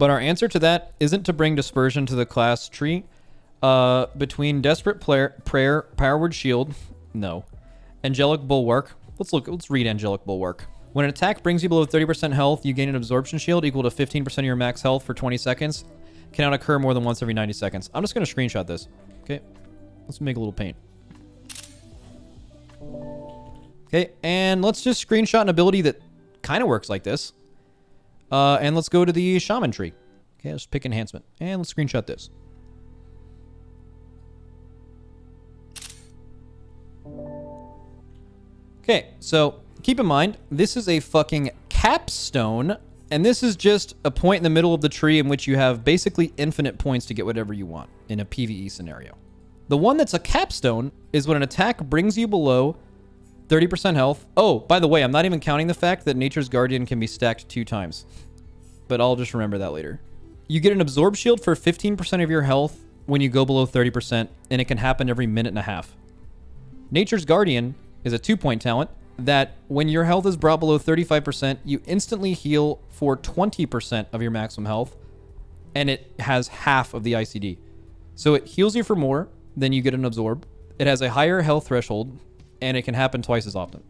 But our answer to that isn't to bring dispersion to the class tree. Between Desperate Prayer, Power Word Shield, no. Angelic Bulwark. Let's read Angelic Bulwark. When an attack brings you below 30% health, you gain an absorption shield equal to 15% of your max health for 20 seconds. Cannot occur more than once every 90 seconds. I'm just going to screenshot this. Okay. Let's make a little paint. Okay. And let's just screenshot an ability that kind of works like this. And let's go to the Shaman tree. Okay. Let's pick enhancement. And let's screenshot this. Okay, so keep in mind, this is a fucking capstone, and this is just a point in the middle of the tree in which you have basically infinite points to get whatever you want in a PvE scenario. The one that's a capstone is when an attack brings you below 30% health. Oh, by the way, I'm not even counting the fact that Nature's Guardian can be stacked 2 times, but I'll just remember that later. You get an Absorb Shield for 15% of your health when you go below 30%, and it can happen every minute and a half. Nature's Guardian is a 2-point talent that when your health is brought below 35%, you instantly heal for 20% of your maximum health, and it has half of the ICD. So it heals you for more than you get an absorb. It has a higher health threshold, and it can happen twice as often.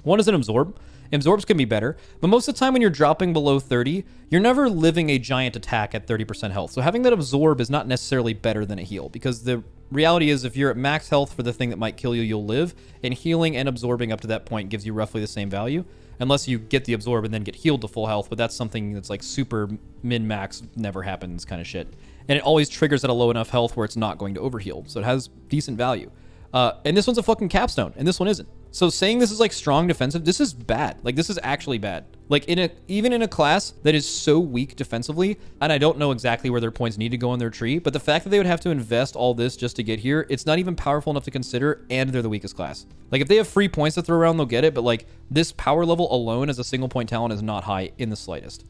One is an absorb. Absorbs can be better, but most of the time when you're dropping below 30, you're never living a giant attack at 30% health. So having that absorb is not necessarily better than a heal, because the reality is if you're at max health for the thing that might kill you, you'll live, and healing and absorbing up to that point gives you roughly the same value, unless you get the absorb and then get healed to full health, but that's something that's like super min-max, never happens kind of shit. And it always triggers at a low enough health where it's not going to overheal, so it has decent value. And this one's a fucking capstone, and this one isn't. So saying this is like strong defensive, this is bad. Like this is actually bad. Like even in a class that is so weak defensively, and I don't know exactly where their points need to go on their tree, but the fact that they would have to invest all this just to get here, it's not even powerful enough to consider, and they're the weakest class. Like if they have free points to throw around, they'll get it, but like this power level alone as a single point talent is not high in the slightest.